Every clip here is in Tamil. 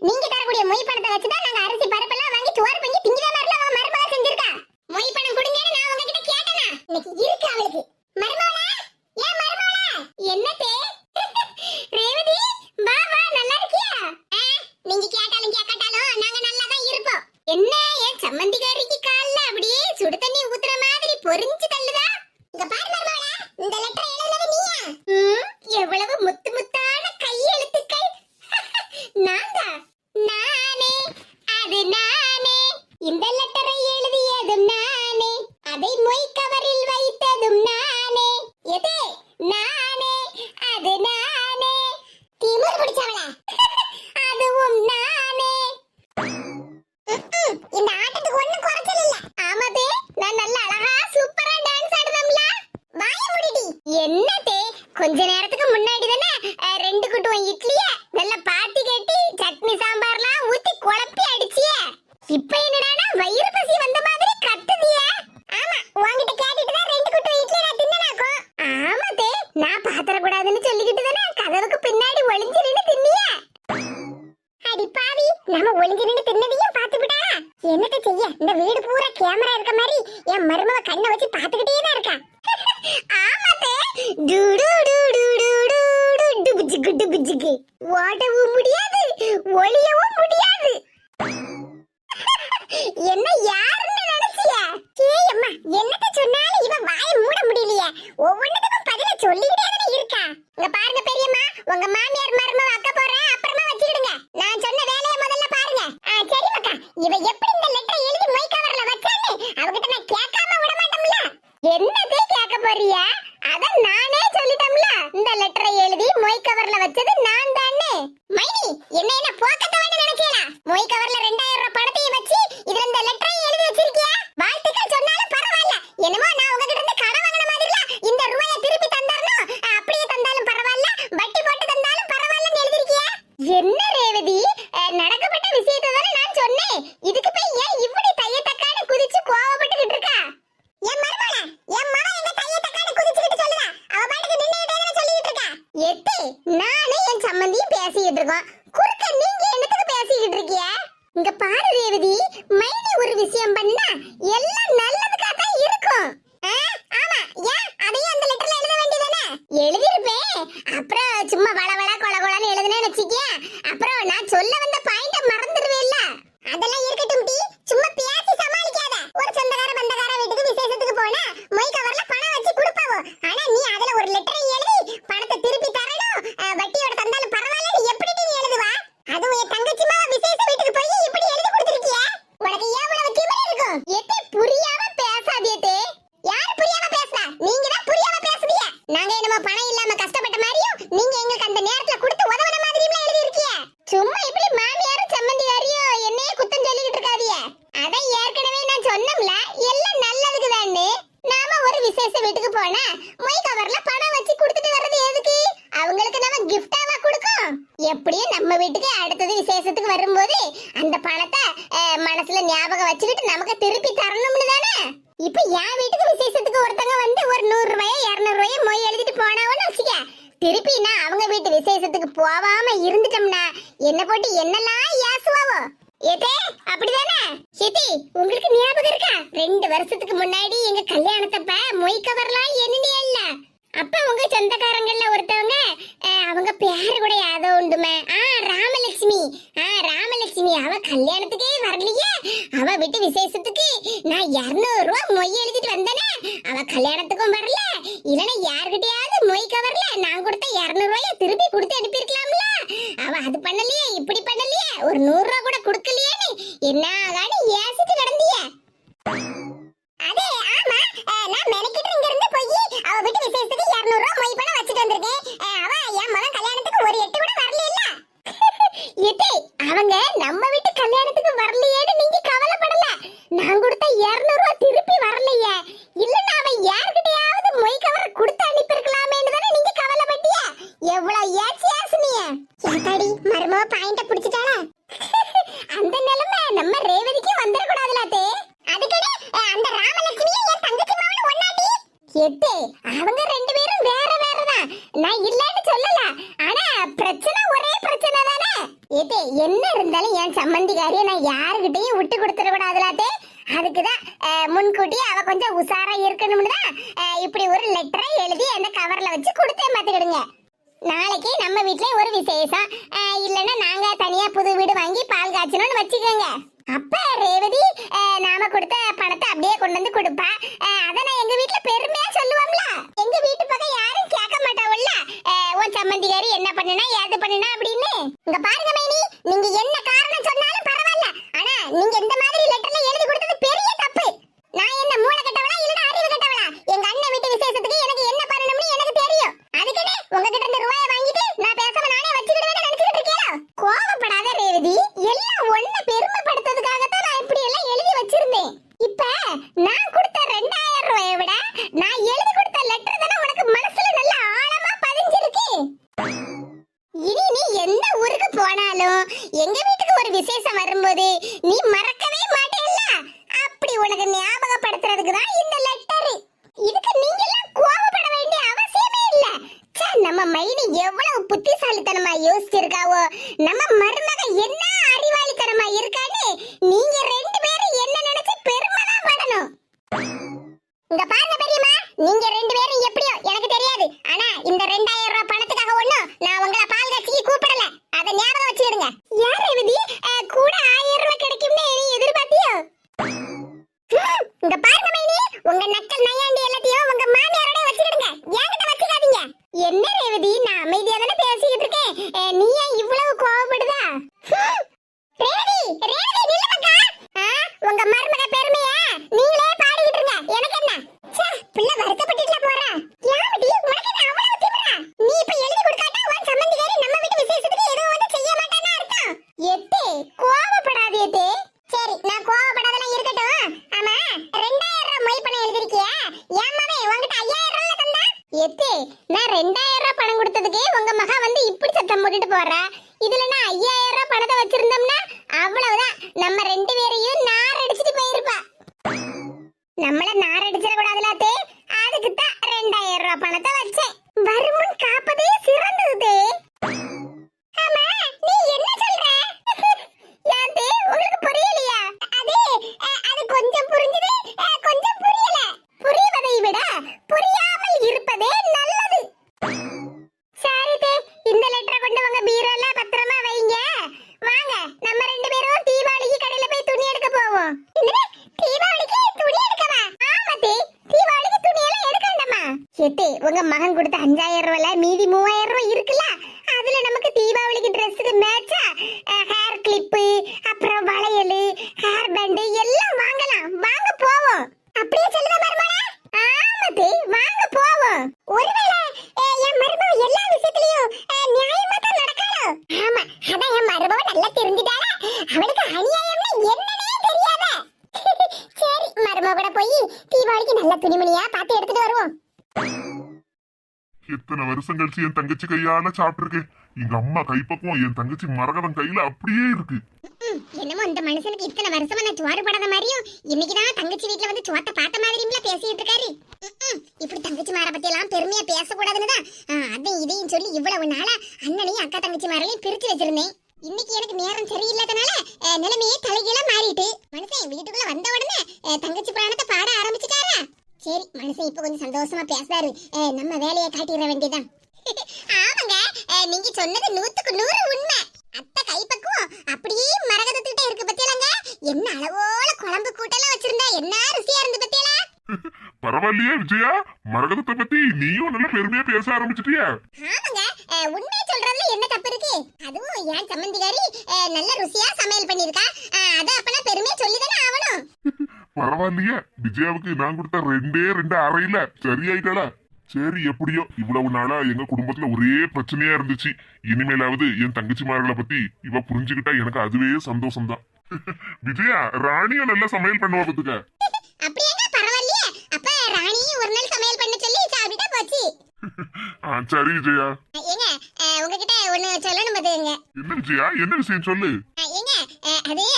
நீங்க தரக்கூடிய மொய் பணத்தை வச்சு தான் நாங்க அரிசி பருப்பெல்லாம் வாங்கி சோறு பண்ணி திங்கிற மாதிரிலாம் அவன் மருமக செஞ்சிருக்கா. மொய் பணம் கொடுங்கன்னு நான் உங்ககிட்ட கேட்டேனா? இன்னைக்கு இருக்கு அவளுக்கு. மருமகளே, ஏன் மருமகளே? என்னதே? ரேவதி, வா வா, நல்லா இருக்கியா? நீங்க கேட்டாலும் கேட்காட்டாலும் நாங்க நல்லா தான் இருப்போம். என்ன என் சம்மந்திகாரிக்கு கால்ல அப்படியே சுடு தண்ணி ஊத்துற மாதிரி பொரிஞ்சு தள்ளுதா? இங்க பாரு மருமகளே, இந்த லெட்டர் எழுதுனது நீயா? எவ்வளவு முத்து முத்தான கையெழுத்துக்கள். நான்தான், நானே, அது நானே. இந்த லெட்டரை எழுதியதும் நானே, அதை மொய் கவரில் வைத்ததும் நானே. எதே? நானே, அது நானே. திமிரு பிடிச்சவளா? அதுவும் நானே. இந்த ஆட்டத்துக்கு ஒண்ணும் குறைச்சல் இல்ல. ஆமாதே, நான் நல்ல அழகா சூப்பரா டான்ஸ் ஆடுவேன்ல. வாய மூடிடி. என்னதே, கொஞ்ச நேரத்துக்கு முன்னாடி தானே 2 குட்டுவன் இட்லிய நல்ல பாத்தி கட்டி சட்னி சாம்பார்லாம் ஊத்தி குழப்பி அடிச்சியே. இப்ப என்னடானா வயிறு பசி வந்த மாதிரி கத்துதியே. ஆமா, உன்கிட்ட கேட்டிட்டு தான் 2 குட்டுவன் இட்லி நான் தின்னனாக்கும். ஆமாதே, நான் பாத்திர கூடாதுன்னு சொல்லிக்கிட்டு தானே கதவுக்கு பின்னாடி ஒளிஞ்சு நின்னு தின்னியே. அடி பாவி, நாம ஒளிஞ்சு நின்னு தின்னதையும் பாத்துக்கிட்டா. என்னத்த செய்ய, இந்த வீடு பூரா கேமரா இருக்க மாதிரி என் மருமக கண்ணை வச்சு பாத்துக்கிட்டே தான் இருக்கா. ஆமாதே, டுடு டுடு டுடு டுபுஜிகு டுபுஜிகு. ஓடவும் முடியாது, ஒளியவும் முடியாது. என்ன யாருன்னு நினைச்சியா? ஏய் அம்மா, என்னத்த சொன்னாலும் இவ வாயை மூட முடியலையே. ஒவ்வொன்றுக்கும் பதில சொல்லிக்கிட்டே தானே இருக்கா. இங்க பாருங்க பெரியம்மா, உங்க மாமியார் மருமக அக்க போறேன், அப்புறமா வச்சிடுங்க. நான் சொன்ன வேலையை முதல்ல பாருங்க. சரி மக்கா, இவ எப்படி இந்த லெட்டரை எழுதி மொய் கவர்ல வச்சான்னு அவகிட்ட நான் கேட்காம விட மாட்டோம்ல. என்னதே கேட்க போறியா? அதான் நானே சொல்லிட்டோம்ல, இந்த லெட்டரை எழுதி மொய் கவர்ல வச்சது நான் தானே. மைனி, என்ன போக்கத்தவன்னு நினைச்சேனா? மொய் கவர்ல 2000 ரூபாய் பணத்தையும் வச்சு இதுல இந்த லெட்டரை எழுதி வச்சிருக்கியா? வாழ்த்துக்கள் சொன்னாலும் பரவாயில்ல. என்னமோ நான் உங்ககிட்ட இருந்து கடன் வாங்கின மாதிரில இந்த ரூபாயை திருப்பி தந்தறணும், அப்படியே தந்தாலும் பரவாயில்ல, வட்டி போட்டு தந்தாலும் பரவாயில்லன்னு எழுதிருக்கியா? என்ன ரேவதி, நடக்கப்பட்ட விஷயத்தை தானே நான் சொன்னேன். இதுக்கு போய் ஏன் இப்படி தைய தக்கான குதிச்சு கோவப்பட்டுக்கிட்டு இருக்கா? என் மருமகள, என் மகன் எங்க தைய தக்கான குதிச்சிட்டு சொல்லுதா? அவ பாட்டுக்கு நின்னுட்டே சொல்லிட்டு இருக்கா. எத்தே, நானே என் சம்மந்தியும் பேசிட்டு இருக்கோம், குறுக்க நீங்க என்னத்துக்கு பேசிக்கிட்டு இருக்கீங்க? இங்க பாரு ரேவதி, மைனி ஒரு விஷயம் பண்ணா எல்லாம் நல்லதுக்கா தான் இருக்கும். ஆமா, ஏன் அதையும் அந்த லெட்டர்ல எழுத வேண்டியதானே? எழுதிருப்பேன், அப்புறம் சும்மா வளவள கொலகொலன்னு எழுதுனேன்னு வச்சிக்கியா, அப்புறம் நான் சொல்ல வந்த பாயிண்ட மறந்துடுவேல்ல. அதெல்லாம் இருக்கட்டும் டி, சும்மா பேசி சமாளிக்காத. ஒரு சொந்தக்கார பந்தக்கார வீட்டுக்கு விசேஷத்துக்கு போனா மொய் கவர்ல பணம் வச்சு கொடுப்பாவோ, ஆனா நீ அதுல ஒரு லெட்டரை எழுதி பணத்தை திருப்பி தரணும், வட்டியோட தந்தாலும் பரவாயில்லன்னு எப்படி நீ எழுதுவா? அதுவும் என் தங்கச்சி மாவ விசேஷ வீட்டுக்கு போய் இப்படி எழுதி கொடுத்திருக்கியா? உனக்கு எவ்வளவு திமிரு இருக்கும்? எத்தே புரியாம பேசாதே. யாரு புரியாம பேசுறா? நீங்க தான் புரியாம பேசுறீங்க. நாங்க என்னமோ பணம் இல்லாம கஷ்டப்பட்ட மாதிரியும் நீங்க எங்களுக்கு அந்த நேரத்துல கொடுத்து உதவன மாதிரியும் எழுதி இருக்கீங்க. சும்மா இப்படி மாமியாரும் சம்மந்தியாரியும் என்னையே குத்தம் சொல்லிட்டு இருக்காதீங்க. அதான் ஏற்கனவே நான் சொன்னோம்ல, எல்லாம் நல்லதுக்கு தானே. நாம ஒரு விசேஷ வீட்டுக்கு போனா மொய் கவர்ல பணம் வச்சு கொடுத்துட்டு வர்றது எதுக்கு? அவங்களுக்கு நம்ம கிஃப்டாவா கொடுக்கும்? எப்படியும் நம்ம வீட்டுக்கு அடுத்தது விசேஷத்துக்கு வரும்போது அந்த பணத்தை மனசுல ஞாபகம் வச்சுக்கிட்டு நமக்கு திருப்பி தரணும்னு தானே. இப்ப என் வீட்டுக்கு விசேஷத்துக்கு ஒருத்தங்க வந்து ஒரு 100 ரூபாய் 200 ரூபாய் மொய் எழுதிட்டு போனாவன்னு வச்சுக்க, திருப்பி நான் அவங்க வீட்டு விசேஷத்துக்கு போவாம இருந்துட்டோம்னா என்ன போட்டு என்னெல்லாம் ஏசுவாவோ. ஏதே அப்படிதானே? சித்தி, உங்களுக்கு ஞாபகம் இருக்கா? 2 வருஷத்துக்கு முன்னாடி எங்க கல்யாணத்தப்ப மொய் கவர்லாம் எண்ணினே இல்ல. அப்ப உங்க சொந்தக்காரங்கள்ல ஒருத்தவங்க, அவங்க பேரு கூட யாதோ உண்டுமே, ராமலட்சுமி. ராமலட்சுமி அவ கல்யாணத்துக்கே வரலையே. அவ வீட்டு விசேஷத்துக்கு நான் 200 ரூபாய் மொய் எழுதிட்டு வந்தேனே, அவ கல்யாணத்துக்கும் வரல. இல்லனா யார்கிட்டயாவது மொய் கவர்ல நான் கொடுத்த 200 ரூபாயை திருப்பி கொடுத்து அனுப்பியிருக்கலாம்ல. அவ அது பண்ணலையே, இப்படி பண்ணலையே, ஒரு 100 ரூபாய் கூட கொடுக்கலையேன்னு என்ன ஆகான்னு ஏசிட்டு கிடந்தியே. அதே, ஆமா, நான் மெனக்கிட்டு இங்க இருந்து போய் அவ வீட்டு விசேஷத்துக்கு 200 ரூபாய் மொய் பணம் வச்சிட்டு வந்திருக்கேன். அவ என் மகன் கல்யாணத்துக்கு ஒரு 8 கூட வரல இல்ல. ஏதே, அவங்க நம்ம வீட்டு கல்யாணத்துக்கு வரலையேன்னு நீங்க கவலைப்படல. நான் கொடுத்த 200 ரூபாய் திருப்பி வரலையே. இல்லன்னா அவன் யார்கிட்டயாவது மொய் கவர் கொடுத்து அனுப்பியிருக்கலாமேன்னு தானே நீங்க கவலைப்பட்டியா? எவ்வளவு ஏசி ஏசுனிய. ஏதாடி மர்மோ பாயிண்ட பிடிச்சிட்டாளா? அந்த நிலைமை நம்ம ரேவதிக்கு வந்துட கூடாதுலாத்தே. அதுக்கடே அந்த ராமலட்சுமியை என் தங்கச்சி மாவன ஒண்ணாடி. எத்தே, அவங்க 2 பேரும் வேற வேற தான். நான் இல்லன்னு சொல்லல. ஆனா பிரச்சனை ஒரே பிரச்சனை தானே. ஏதே, என்ன இருந்தாலும் என் சம்மந்திக்காரிய நான் யாருகிட்டயும் விட்டு கொடுத்துட கூடாதுலாத்தே. அதுக்குதான் முன்கூட்டி அவ கொஞ்சம் உஷாரா இருக்கணும்னு தான் இப்படி ஒரு லெட்டரை எழுதி அந்த கவர்ல வச்சு கொடுத்தேன் பாத்துக்கிடுங்க. நாளைக்கு நம்ம வீட்ல ஒரு விசேஷம், இல்லன்னா நாங்க தனியா புது வீடு வாங்கி பால் காய்ச்சணும்னு வச்சுக்கோங்க. அப்ப ரேவதி நாம கொடுத்த பணத்தை அப்படியே கொண்டு வந்து கொடுப்பா. அத நான் எங்க வீட்ல பெருமையா சொல்லுவோம்ல. எங்க வீட்டு பக்கம் யாரும் கேட்க மாட்டாவல்ல, உன் சம்மந்திகாரி என்ன பண்ணுனா ஏது பண்ணுனா அப்படின்னு. இங்க பாருங்க மைனி, நீங்க என்ன காரணம் சொன்னாலும் பரவாயில்ல, ஆனா நீங்க இந்த மாதிரி லெட்டர்ல எழுதி கொடுத்தது பெரிய தப்பு. நான் என்ன மூளை கட்டவளா இல்லனா அறிவு கட்டவளா? எங்க அண்ணன் வீட்டு விசேஷத்துக்கு எனக்கு என்ன பண்ணணும்னு எனக்கு தெரியும். அதுக்குன்னு உங்ககிட்ட இருந்து ரூபாயை வாங்கிட்டு நான் பேசாம நானே வச்சுக்கிடுவேன்னு நினைச்சிட்டு இருக்கேன். கோவப்படாத ரேவதி, எல்லாம் ஒண்ணு பெருமைப்படுத்துறதுக்காக தான் நான் இப்படி எல்லாம் எழுதி வச்சிருந்தேன். இப்ப நான் கொடுத்த 2000 ரூபாயை விட நான் எழுதி கொடுத்த லெட்டர் தானே உனக்கு மனசுல நல்ல ஆழமா பதிஞ்சிருக்கு. இனி நீ எந்த ஊருக்கு போனாலும் எங்க வீட்டுக்கு ஒரு விசேஷம் வரும்போது நீ மறக்கவே மாட்டேல்ல. அப்படி உனக்கு ஞாபகப்படுத்துறதுக்கு தான் இந்த லெட்டர். இதுக்கு நீங்க எல்லாம் கோவப்பட வேண்டிய அவசியமே இல்ல. நம்ம மைனி எவ்வளவு புத்திசாலித்தனமா யோசிச்சிருக்காவோ, நம்ம மருமக என்ன அறிவாளித்தனமா இருக்கான்னு நீங்க 2 பேரும் என்ன நினைச்சு பெருமைதான் படணும். இங்க பாருங்க பெரியம்மா, நீங்க 2 பேரும் எப்படியோ எனக்கு தெரியாது, ஆனா இந்த 2000 ரூபாய் பணத்துக்காக ஒண்ணும் நான் உங்களை பால் காட்சிக்கு கூப்பிடல. அத ஞாபகம் வச்சுடுங்க. யார் ரேவதி கூட 1000 ரூபாய் கிடைக்கும்னு நீ எதிர்பார்த்தியோ? இங்க பாருங்க மைனி, உங்க நக்கல் நையாண்டி எல்லாத்தையும் உங்க மாமியாரோட வச்சிடுங்க, என்கிட்ட வச்சுக்காதீங்க. என்ன ரேவதி, நான் அமைதியா தானே பேசிக்கிட்டு இருக்கேன், நீ ஏன் இவ்வளவு கோவப்படுதா? ரேவதி ரேவதி நில்லுங்கக்கா. உங்க மருமக பெருமைய நீங்களே பாடிக்கிட்டு இருங்க, எனக்கு என்ன? பிள்ளை வருத்தப்பட்டுல போறா. யாமடி உனக்கு என்ன அவ்வளவு திமிரா? நீ இப்ப எழுதி கொடுக்காட்டா உன் சம்பந்திகாரி நம்ம வீட்டு விசேஷத்துக்கு ஏதோ வந்து செய்ய மாட்டானா அர்த்தம். எத்தே கோவப்படாதே எத்தே. சரி, நான் கோவப்படாதெல்லாம் இருக்கட்டும். ஆமா, 2000 ரூபாய் மொய் பணம் எழுதிருக்கியா? ஏமாவே உன்கிட்ட 5000 ரூபாய் தந்தா? எத்தே, நான் 2000 ரூபாய் பணம் கொடுத்ததுக்கு உங்க மகா வந்து இப்படி சத்தம் போட்டுட்டு போறா. இதுல நான் 5000 ரூபாய் பணத்தை வச்சிருந்தோம்னா அவ்வளவுதான், நம்ம 2 பேரையும் நார் அடிச்சிட்டு போயிருப்பா. நம்மள நார் அடிச்சிட கூடாதுலாத்தே, அதுக்கு தான் 2000 ரூபாய் பணத்தை வச்சேன். வருமுன் காப்பதே சிறந்தது. ஆமா, நீ என்ன சொல்ற? யாத்தே உங்களுக்கு புரியலையா? அது கொஞ்சம் புரிஞ்சது, கொஞ்சம் புரியல. புரிவதை விட புரியாமல் இருப்பதே நல்லது. சரிதே, இந்த லெட்டரை கொண்டு வாங்க, பீரோல பத்திரமா வைங்க. வாங்க, நம்ம 2 பேரும் தீபாவளிக்கு கடையில போய் துணி எடுக்க போவோம். தீபாவளிக்கு துணி எடுக்கவா? ஆமாத்தே, தீபாவளிக்கு துணி எல்லாம் எடுக்க வேண்டாமா? எத்தே, உங்க மகன் கொடுத்த 5000 ரூபாய்ல மீதி 3000 ரூபாய் இருக்குல்ல, அதுல நமக்கு தீபாவளிக்கு ட்ரெஸ்ஸுக்கு மேட்சா ஹேர் கிளிப்பு, அப்புறம் வளையல், ஹேர் பேண்ட் எல்லாம் வாங்கலாம். வாங்க போவோம். அப்படியே சொல்லுங்க மருமகளே. ஆமாத்தே, வாங்க போவோம். ஒருவேளை என் மருமக எல்லா விஷயத்துலயும் நியாயமா தான் நடக்காளோ? ஆமா, அதான் என் மருமக நல்லா தெரிஞ்சுட்டாளா, அவளுக்கு அநியாயம்னா என்னன்னே தெரியாத. சரி, மருமக கூட போய் தீபாவளிக்கு நல்ல துணிமணியா பார்த்து எடுத்துட்டு வருவோம். எத்தனை வருஷம் கழிச்சு என் தங்கச்சி கையால சாப்பிட்டுருக்கேன். எங்க அம்மா கைப்பக்கம் என் தங்கச்சி மரகதம் கையில அப்படியே இருக்கு. என்னமோ இந்த மனுஷனுக்கு இத்தனை வருஷமா நான் சோறு படாத மாதிரியும் இன்னைக்குதான் தங்கச்சி வீட்டுல வந்து சோத்த பார்த்த மாதிரியும் பேசிட்டு இருக்காரு. இப்படி தங்கச்சி மார பத்தி எல்லாம் பெருமையா பேசக்கூடாதுன்னுதான் அதையும் இதையும் சொல்லி இவ்வளவு நாளா அண்ணனையும் அக்கா தங்கச்சி மாரையும் பிரிச்சு வச்சிருந்தேன். இன்னைக்கு எனக்கு நேரம் சரியில்லாதனால நிலைமையே தலைகீழா மாறிட்டு மனுஷன் வீட்டுக்குள்ள வந்த உடனே தங்கச்சி புராணத்தை பாட ஆரம்பிச்சுட்டாரா. சரி, மனுஷன் இப்ப கொஞ்சம் சந்தோஷமா பேசுறாரு, நம்ம வேலையை காட்டிட வேண்டியதான். ஆமாங்க, நீங்க சொன்னது 100க்கு 100 உண்மை. அத்தை கைப்பக்குவம் அப்படியே மரகதத்துக்கிட்ட இருக்கு பத்தியலாங்க. என்ன அளவோல குழம்பு கூட்டெல்லாம் வச்சிருந்தா என்ன ருசியா இருந்து பத்தியலா. பரவாயில்லையே விஜயா, மரகதத்தை பத்தி நீயும் நல்ல பெருமையா பேச ஆரம்பிச்சிட்டியா? ஆமாங்க, உண்மையை சொல்றதுல என்ன தப்பு இருக்கு? அதுவும் என் சம்மந்திகாரி நல்ல ருசியா சமையல் பண்ணிருக்கா, அத அப்பனா பெருமையா சொல்லிதானே ஆவணும். பரவாயில்லையே, விஜயாவுக்கு நான் கொடுத்த 2 அறையில சரியாயிட்டாளா? சரி, எப்படியோ இவ்வளவு நாளா எங்க குடும்பத்துல ஒரே பிரச்சனையா இருந்துச்சு. இனிமேலாவது என் தங்கச்சிமார்களை பத்தி இவ புரிஞ்சுக்கிட்டா எனக்கு அதுவே சந்தோஷம்தான். விஜயா, ராணியும் நல்லா சமையல் பண்ணுவா பத்துக்க. அப்படியேங்க, பரவாயில்லையே. அப்ப ராணியும் ஒரு நாள் சமையல் பண்ண சொல்லி சாப்பிட்டா போச்சு. சரி விஜயா. ஏங்க, உங்ககிட்ட ஒண்ணு சொல்லணும் பாத்துங்க. என்ன விஜயா, என்ன விஷயம் சொல்லு. ஏங்க,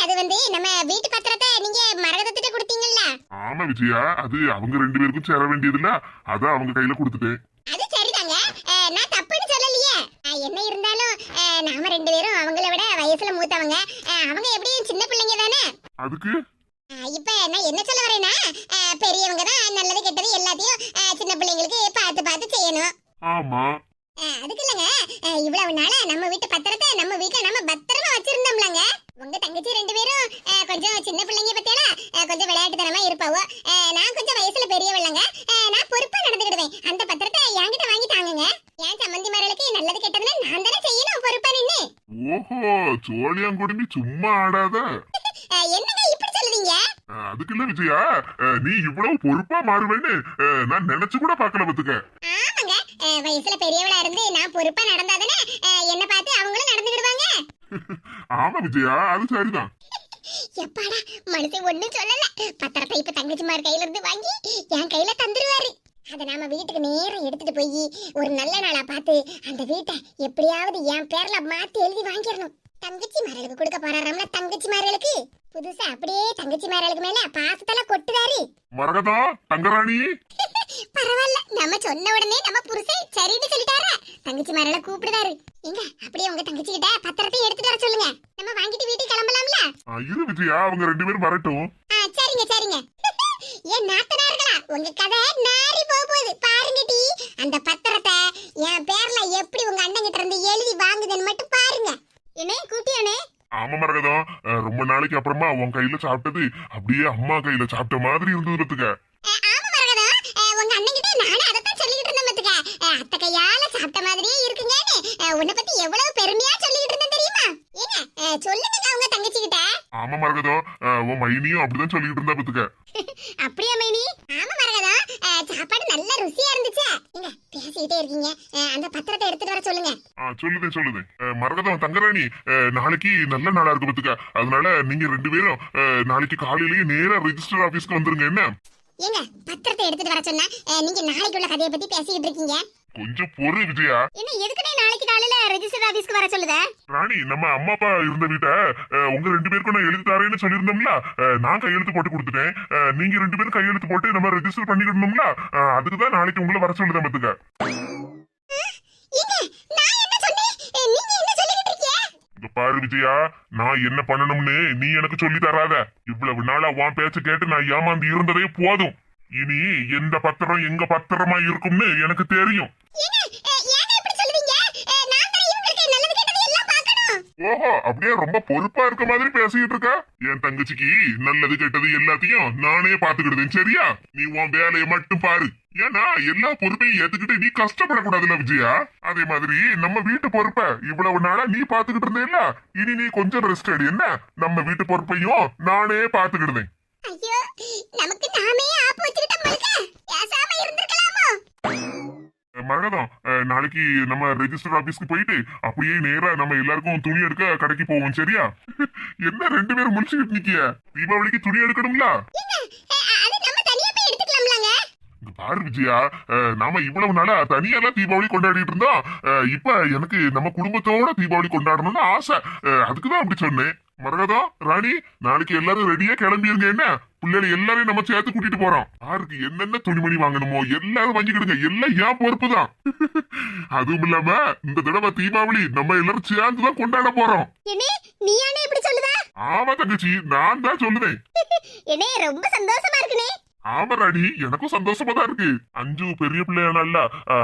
அது வந்து நம்ம வீட்டு பத்திரத்தை நீங்க மரகதத்திட்ட கொடுத்தீங்கல்ல? ஆமா விஜயா, அது அவங்க 2 பேருக்கும் சேர வேண்டியதுல, அதான் அவங்க கையில கொடுத்துட்டேன். அது சரிதாங்க, நான் தப்புன்னு சொல்லலையே. என்ன இருந்தாலும் நாம ரெண்டு பேரும் அவங்கள விட வயசுல மூத்தவங்க. அவங்க எப்படியும் சின்ன பிள்ளைங்க தானே. அதுக்கு இப்ப நான் என்ன சொல்ல வரேன்னா, பெரியவங்க தான் நல்லது கெட்டது எல்லாத்தையும் சின்ன பிள்ளைங்களுக்கு பார்த்து பார்த்து செய்யணும். ஆமா. அதுக்கு இல்லங்க, இவ்வளவு நாளா நம்ம வீட்டு பத்திரத்தை நம்ம வீட்டுல நம்ம பத்திரமா வச்சிருந்தோம்லங்க. உங்க தங்கச்சி ரெண்டு பேரும் கொஞ்சம் சின்ன பிள்ளைங்க பத்தியால கொஞ்சம் விளையாட்டுத்தனமா இருப்பாவோ. நான் கொஞ்சம் வயசுல பெரியவள்ளங்க. நான் பொறுப்பா நடந்துக்கிடுவேன். அந்த பத்திரத்தை என்கிட்ட வாங்கி தாங்குங்க. என் சம்பந்தி மார்களுக்கு நல்லது கெட்டதுன்னு நான் தானே செய்யணும் பொறுப்பா நின்னு. ஓஹோ, சோழியாங்குடுமி சும்மா ஆடாத. என்னங்க இப்படி சொல்லுவீங்க? அதுக்கு இல்ல விஜயா, நீ இவ்வளவு பொறுப்பா மாறுவேன்னு நான் நினைச்சு கூட பார்க்கல பத்துக்க. ஆமாங்க, வயசுல பெரியவளா இருந்து நான் பொறுப்பா நடந்தாதானே என்ன பார்த்து அவங்களும் நடந்துக்கிடுவாங்க. ஆமா விஜயா, அது சரிதான். எப்பாடா மனுஷன் ஒண்ணும் சொல்லல. பத்திரத்தை இப்ப தங்கச்சிமார் கையில இருந்து வாங்கி என் கையில தந்துருவாரு. அத நாம வீட்டுக்கு நேரம் எடுத்துட்டு போய் ஒரு நல்ல நாளா பார்த்து அந்த வீட்டை எப்படியாவது என் பேர்ல மாத்தி எழுதி வாங்கிடணும். தங்கச்சி மார்களுக்கு கொடுக்க போறாராம்ல. தங்கச்சி மார்களுக்கு புதுசா அப்படியே தங்கச்சி மார்களுக்கு மேல பாசத்தல கொட்டுதாரு. மரகதா, தங்கராணி. பரவாயில்ல, நம்ம சொன்ன உடனே நம்ம புருஷன் சரின்னு சொல்லிட்டாரா. தங்கச்சி மார்களை கூப்பிடுதாரு. எங்க அப்படியே உங்க தங்கச்சி கிட்ட பத்திரத்தை எடுத்துட்டு வர சொல்லுங்க. நம்ம வாங்கிட்டு வீட்டுக்கு கிளம்பலாம்ல. இரு விஜயா, அவங்க ரெண்டு பேரும் வரட்டும். சரிங்க சரிங்க. ஏன் நாத்தனார்களா, உங்க கதை நாரி போகுது பாருங்க டி. அந்த பத்திரத்தை என் பேர்ல எப்படி உங்க அண்ணன் கிட்ட இருந்து எழுதி வாங்குதுன்னு மட்டும் பாருங்க. என்ன கூட்டியானே? ஆமா மரகதம், ரொம்ப நாளைக்கு அப்புறமா உன் கையில சாப்பிட்டது அப்படியே அம்மா கையில சாப்பிட்ட மாதிரி இருந்தது பத்துக்க. ஆமா மரகதம், உங்க அண்ணன் கிட்ட நானும் அதத்தான் சொல்லிட்டு இருந்தேன் பத்துக்க. அத்தை கையால சாப்பிட்ட மாதிரியே இருக்குங்கன்னு உன்னை பத்தி எவ்வளவு பெருமையா சொல்லிட்டு இருந்தேன் தெரியுமா? ஏங்க சொல்லுங்க உங்க தங்கச்சி கிட்ட. ஆமா மரகதம், உன் மைனியும் அப்படிதான் சொல்லிட்டு இருந்தா பத்துக்க. அப்படியே மைனி? ஆமா மரகதம், சாப்பாடு நல்ல ருசியா இருந்துச்சு. நீங்க பேசிட்டே இருக்கீங்க, அந்த பத்திரத்தை எடுத்துட்டு வர சொல்லுங்க. சொல்லுது மரகதம். தங்கராணி, நாளைக்கு நல்ல நாளா இருக்கு பத்துக்க. அதனால நீங்க ரெண்டு பேரும் நாளைக்கு காலையிலேயே நேரா ரெஜிஸ்டர் ஆபீஸ்க்கு வந்துருங்க. என்ன ஏங்க பத்திரத்தை எடுத்துட்டு வர சொன்னா நீங்க நாளைக்கு உள்ள கதையை பத்தி பேசிட்டு இருக்கீங்க. கொஞ்சம் பொறு விஜயா. என்ன எதுக்குனே நாளைக்கு காலையில ரெஜிஸ்டர் ஆபீஸ்க்கு வர சொல்லுத? ராணி, நம்ம அம்மா அப்பா இருந்த வீட்டை உங்க ரெண்டு பேருக்கும் நான் எழுதி தரேன்னு சொல்லியிருந்தோம்ல. நான் கையெழுத்து போட்டு கொடுத்துட்டேன். நீங்க ரெண்டு பேரும் கையெழுத்து போட்டு நம்ம ரெஜிஸ்டர் பண்ணிக்கணும்ல. அதுக்குதான் நாளைக்கு உங்களை வர சொல்லுதேன் பத்துக்க. இங்க பாரு விஜயா, நான் என்ன பண்ணணும்னு நீ எனக்கு சொல்லி தராத. இவ்வளவு நாளா உன் பேச்ச கேட்டு நான் ஏமாந்து இருந்ததே போதும். இனி எந்த பத்திரம் எங்க பத்திரமா இருக்கும்னு எனக்கு தெரியும். ஓஹோ, அப்படியே ரொம்ப பொறுப்பா இருக்க மாதிரி பேசிட்டு இருக்க. என் தங்கச்சிக்கு நல்லது கெட்டது எல்லாத்தையும் நானே பாத்துக்கிடுதேன், சரியா? நீ உன் வேலையை மட்டும் பாரு. ஏன்னா எல்லா பொறுப்பையும் ஏத்துக்கிட்டு நீ கஷ்டப்படக்கூடாதுல்ல விஜயா. அதே மாதிரி நம்ம வீட்டு பொறுப்ப இவ்வளவு நாளா நீ பாத்துக்கிட்டு இருந்தேல்ல, இனி நீ கொஞ்சம் ரெஸ்ட் எடு. என்ன, நம்ம வீட்டு பொறுப்பையும் நானே பாத்துக்கிடுதேன். ஐயோ, நமக்கு நாமே ஆப்பு வச்சிட்டோம்ல. பேசாம இருந்திருக்கலாமோ? மரகதம், நாளைக்கு நம்ம ரெஜிஸ்டர் ஆபீஸ்க்கு போயிட்டு அப்படியே நேரா நம்ம எல்லாருக்கும் துணி எடுக்க கடைக்கு போவோம், சரியா? என்ன ரெண்டு பேரும் முடிச்சுக்கிட்டு நிக்கிய? தீபாவளிக்கு துணி எடுக்கணும்ல. பாரு விஜயா, நாம இவ்வளவு நாளா தனியெல்லாம் தீபாவளி கொண்டாடிட்டு இருந்தோம். இப்ப எனக்கு நம்ம குடும்பத்தோட தீபாவளி கொண்டாடணும்னு ஆசை. அதுக்குதான் அப்படி சொன்னேன். மரகதம், ராணி, நாளைக்கு எல்லாரும் ரெடியா கிளம்பிருங்க. என்ன, பிள்ளைகளை எல்லாரையும் நம்ம சேர்த்து கூட்டிட்டு போறோம். யாருக்கு என்னென்ன துணிமணி வாங்கணுமோ எல்லாரும் வாங்கிக்கிடுங்க. எல்லாம் ஏன் பொறுப்பு தான். அதுவும் இல்லாம இந்த தடவை தீபாவளி நம்ம எல்லாரும் சேர்ந்துதான் கொண்டாட போறோம். ஆமா தங்கச்சி, நான் தான் சொல்லுவேன். ரொம்ப சந்தோஷமா இருக்குனே. ஆமா ராணி, எனக்கும் சந்தோஷமா தான் இருக்கு. அஞ்சு பெரிய பிள்ளையானல்ல,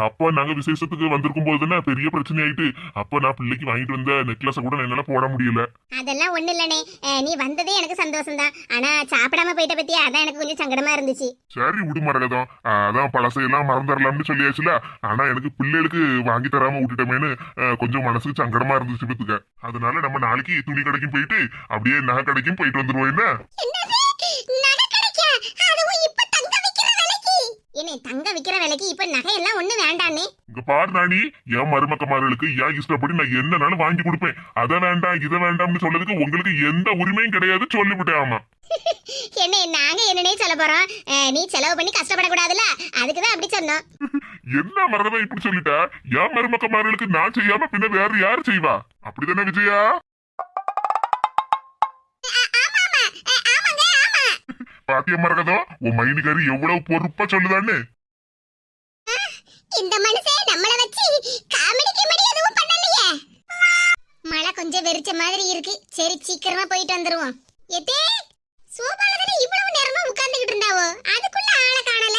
அப்ப நாங்க விசேஷத்துக்கு வந்திருக்கும் போதுன்னா பெரிய பிரச்சனை ஆயிட்டு, அப்ப நான் பிள்ளைக்கு வாங்கிட்டு வந்த நெக்லஸ கூட என்னால போட முடியல. அதெல்லாம் ஒண்ணு இல்லனே, நீ வந்ததே எனக்கு சந்தோஷம் தான். ஆனா சாப்பிடாம போயிட்ட பத்தியா, அதான் எனக்கு கொஞ்சம் சங்கடமா இருந்துச்சு. சரி விடு மரகதம், அதான் பழசையெல்லாம் மறந்துடலாம்னு சொல்லியாச்சுல. ஆனா எனக்கு பிள்ளைகளுக்கு வாங்கி தராம விட்டுட்டோமேனு கொஞ்சம் மனசுக்கு சங்கடமா இருந்துச்சு பத்துக்க. அதனால நம்ம நாளைக்கு துணி கடைக்கும் போயிட்டு அப்படியே நகை கடைக்கும் போயிட்டு வந்துருவோம். என்ன, தங்க விக்கிற விலைக்கு இப்ப நகையெல்லாம் ஒண்ணு வேண்டானே. இங்க பாரு ராணி, என் மருமக்கமார்களுக்கு ஏன் இஷ்டப்படி நான் என்னனாலும் வாங்கி கொடுப்பேன். அத வேண்டாம் இத வேண்டாம்னு சொல்றதுக்கு உங்களுக்கு எந்த உரிமையும் கிடையாது, சொல்லிவிட்டேன். ஆமா. என்ன, நாங்க என்னன்னே சொல்ல போறோம்? நீ செலவு பண்ணி கஷ்டப்படக்கூடாதுல, அதுக்குதான் அப்படி சொன்னோம். என்ன மரகதம் இப்படி சொல்லிட்டா? என் மருமக்கமார்களுக்கு நான் செய்யாம பின்ன வேற யாரு செய்வா? அப்படிதானே விஜயா? பாத்திய மரகதம், உன் மைனிகாரி எவ்வளவு பொறுப்பா சொல்லுதான்னு. இந்த மனுஷன் நம்மள வச்சு காமெடி எதுவும் பண்ணலையே. வெறிச்ச மாதிரி இருக்கு. சரி சீக்கிரமா போயிட்டு வந்துருவோம். எத்தே சோபால தானே இவ்வளவு நேரமா உட்கார்ந்துகிட்டு இருந்தாவோ, அதுக்குள்ள ஆளை காணல.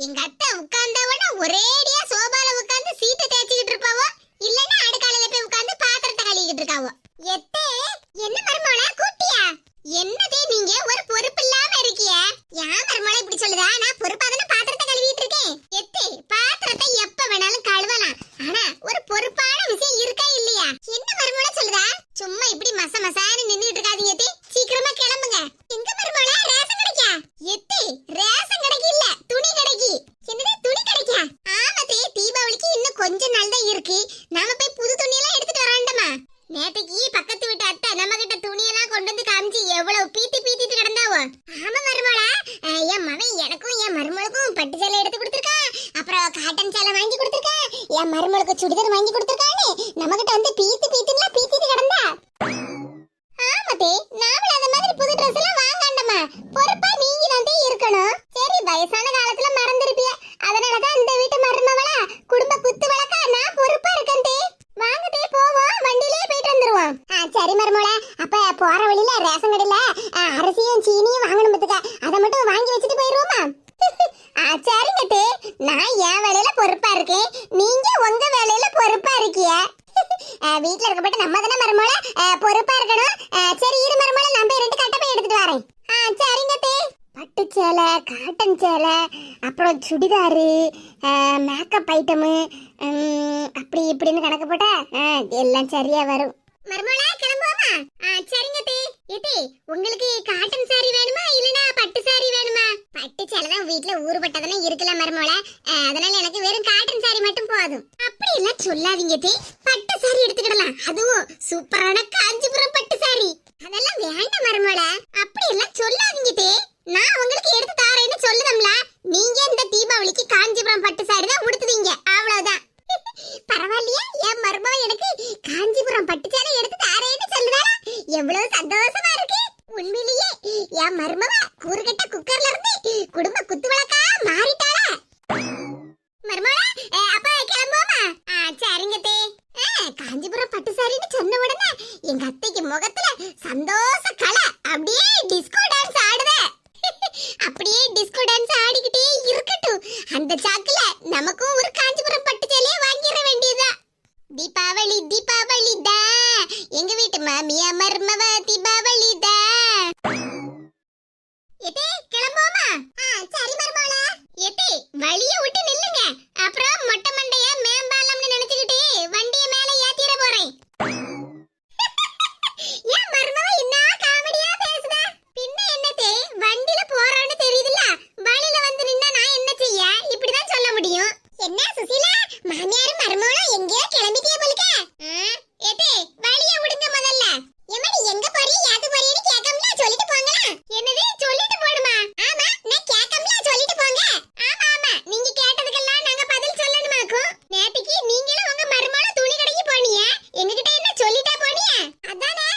எங்க அத்தை உட்கார்ந்தவன ஒரேடியா சோபால உட்கார்ந்து சீட்டை தேய்ச்சிக்கிட்டு இருப்பாவோ, இல்லன்னா அடுக்காலையில போய் உட்கார்ந்து பாத்திரத்தை கழுவிக்கிட்டு இருக்காவோ. எத்தே என்ன மருமகளா கூட்டியா? என்னதே நீங்க ஒரு பொறுப்பு இல்லாம இருக்கிய? ஏன் மருமகளா இப்படி சொல்லுதா? நான் பொறுப்பா தானே பாத்திரத்தை கழுவிட்டு இருக்கேன். எத்தே பாத்திரத்தை எப்ப வேணாலும் கழுவலாம், ஆனா ஒரு பொறுப்பான விஷயம் இருக்கா இல்லையா? என்ன மருமகளா சொல்லுதா? சும்மா இப்படி மச மசான்னு நின்னுட்டு இருக்காதீங்க எத்தே, சீக்கிரமா கிளம்புங்க. எங்க மருமகளா ரேஷன் கடைக்கா? எத்தே ரேஷன் கடைக்கு இல்ல, துணி கடைக்கு. என்னது துணி கடைக்கா? ஆமாத்தே, தீபாவளிக்கு இன்னும் கொஞ்ச நாள் தான் இருக்கு. நாம போய் புது துணி எல்லாம் எடுத்துட்டு வராண்டமா. நேத்துக்கு பக்கத்து வீட்டு அத்தை நம்ம கிட்ட துணியெல்லாம் கொண்டு வந்து காமிச்சு எவ்வளவு பீத்திட்டு கிடந்தாவோ. ஆமா மருமகளா, என் மகன் எனக்கும் என் மருமகளுக்கும் பட்டு சேலை எடுத்து கொடுத்துருக்கான், அப்புறம் காட்டன் சேலை வாங்கி கொடுத்துருக்கான், என் மருமகளுக்கு சுடிதார் வாங்கி கொடுத்துருக்கான்னு நம்ம கிட்ட வந்து பீத்திட்டு கிடந்தா. ஆமாத்தே, நாமளும் அந்த மாதிரி புது ட்ரெஸ் எல்லாம் வாங்காண்டமா. பொறுப்பா நீங்க தான் இருக்கணும். சரி வயசான காலத்துல மறந்துருப்பிய, அதனாலதான் இந்த வீட்டு மருமகளா குடும்ப குத்து வழக்கா நான் பொறுப்பா இருக்கேன். வாங்கத்தே போவோம், வண்டியிலே போயிட்டு வந்துருவோம். சரி மருமகளா, அப்ப போற வழியில ரேஷன் கடையில அரிசியும் சீனியும் வாங்கணும் பத்துக்க, அதை மட்டும் வாங்கி வச்சுட்டு போயிருவோமா? சரிங்க தே, நான் என் வேலையில பொறுப்பா இருக்கேன், நீங்க உங்க வேலையில பொறுப்பா இருக்கிய. வீட்டுல இருக்கப்பட்டு நம்ம தானே மருமகளா பொறுப்பா இருக்கணும். சரி இரு மருமகளா, நான் போய் 2 கட்டை போய் எடுத்துட்டு வரேன். சரிங்க தே. பட்டு சேலை, காட்டன் சேலை, அப்புறம் சுடிதாரு, மேக்கப் ஐட்டமு, அப்படி இப்படின்னு கணக்கு போட்டா எல்லாம் சரியா வரும். மருமகளா கிளம்புவோமா? சரிங்க தே. ஏத்தே உங்களுக்கு காட்டன் சாரி வேணுமா இல்லனா பட்டு சாரி வேணுமா? பட்டு சேலை தான் வீட்ல ஊறுபட்டதனே இருக்குல மருமகளா, அதனால எனக்கு வெறும் காட்டன் சாரி மட்டும் போதும். அப்படி எல்லாம் சொல்லாதீங்க தே, பட்டு சாரி எடுத்துக்கிடலாம், அதுவும் சூப்பரான காஞ்சிபுரம் பட்டு சாரி. அதெல்லாம் வேண்டாம் மருமகளா, அப்படி எல்லாம் சொல்லாதீங்க தே, நான் உங்களுக்கு எடுத்து தாரேன்னு சொல்லுதம்ல. நீங்க இந்த தீபாவளிக்கு காஞ்சிபுரம் பட்டு சாரி தான் உடுத்துவீங்க, அவ்வளவுதான். பரவாயில்லையா, என் மருமக எனக்கு காஞ்சிபுரம் பட்டு சேலை எடுத்து தாரேன்னு சொல்லுதாளா, எவ்வளவு சந்தோஷமா இருக்கு. உண்மையிலேயே என் மருமக கூறுகட்ட குக்கர்ல இருந்து குடும்ப குத்து விளக்கா மாறிட்டாளா. மருமகளா அப்ப கிளம்புவோமா? சரிங்க தே. காஞ்சிபுரம் பட்டு சாரின்னு சொன்ன உடனே எங்க அத்தைக்கு முகத்துல சந்தோஷ கலை அப்படியே டிஸ்கோ டான்ஸ் ஆடுதே. அப்படியே டிஸ்கோ டான்ஸ் ஆடிக்கிட்டே இருக்கட்டும், அந்த சாக்குல நமக்கும் ஒரு காஞ்சிபுரம் பட்டு சேலையை வாங்கிட வேண்டியதா. தீபாவளி தீபாவளி தா, எங்க வீட்டு மாமியா மருமவ தீபாவளி தா. எத்தே கிளம்புவோமா? சரி மருமகளா. எத்தே வழிய விட்டு நில்லுங்க, அப்புறம் மொட்டை மண்டைய மேம்பாலம்னு நினைச்சுக்கிட்டு வண்டிய மேல ஏத்திர போறேன். ஏன் மருமவ என்ன காமெடியா பேசுதா? பின்ன என்னத்தே, வண்டில போறான்னு தெரியுதுல, வழியில வந்து நின்னா நான் என்ன செய்ய? இப்படிதான் சொல்ல முடியும். என்ன சுசீலா, மாமியாரும் மருமகளும் எங்கேயோ கிளம்பிட்டே போலுக்க. ஏத்தே வழிய விடுங்க முதல்ல. எம்மடி எங்க போறீ யாது போறீன்னு கேட்கம்ல, சொல்லிட்டு போங்களா? என்னது சொல்லிட்டு போடுமா? ஆமா நான் கேட்கம்ல, சொல்லிட்டு போங்க. ஆமா ஆமா, நீங்க கேட்டதுக்கெல்லாம் நாங்க பதில் சொல்லணுமாக்கும். நேத்திக்கு நீங்களும் உங்க மருமகளும் துணி கடைக்கு போனீங்க, எங்ககிட்ட என்ன சொல்லிட்டா போனீங்க? அதானே.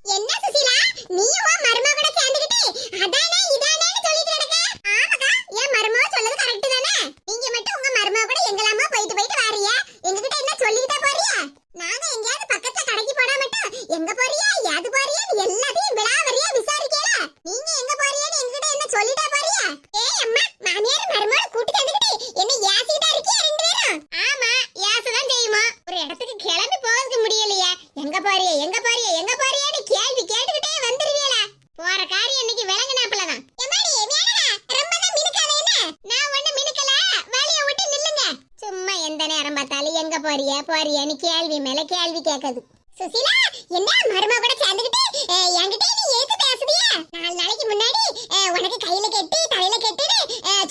என்ன சுசீலா, நீயும் உன் மருமக கூட சேர்ந்துக்கிட்டு அதானே இதானேன்னு சொல்லிட்டு கிடக்க? ஆமாக்கா, என் மருமக சொல்றது கரெக்ட் தானே. நீங்க மட்டும் உங்க மருமக கூட எங்கலாமா போயிட்டு வாரியா, எங்ககிட்ட என்ன சொல்லிட்டா போறியா? நாங்க எங்கயாவது பக்கத்துல கடைக்கு போனா மட்டும் எங்க போறியா யாது போறியான்னு எல்லாத்தையும் விளாவரியா விசாரிக்கல. நீங்க எங்க போறியான்னு எங்ககிட்ட என்ன சொல்லிட்டா போறியா? ஏய் அம்மா, மாமியார் மருமக கூட்டி சேர்ந்துக்கிட்டு என்ன ஏசிட்டா இருக்கியா 2 பேரும்? ஆமா ஏசதான் செய்யுமா. ஒரு இடத்துக்கு கிளம்பி போறதுக்கு முடியலையா, எங்க போறியா எங்க போறியா எங்க போறியான்னு கேள்வி கேட்டுக்கிட்டே வந்துருவீங்களா? போற காரியம் இன்னைக்கு விளங்குனாப்லதான். எம்மாடி வேணா ரொம்பதான் மினுக்காத. என்ன நான் ஒண்ணு மினுக்கல, வேலைய விட்டு நில்லுங்க. சும்மா எந்த நேரம் பார்த்தாலும் எங்க போறியான்னு கேள்வி மேல கேள்வி கேக்குது. சுசீலா, என்ன மருமக கூட சேர்ந்துக்கிட்டு என்கிட்ட நீ ஏத்து பேசுறியா? 4 நாளைக்கு முன்னாடி உனக்கு கையில கெட்டி தலையில கெட்டிடு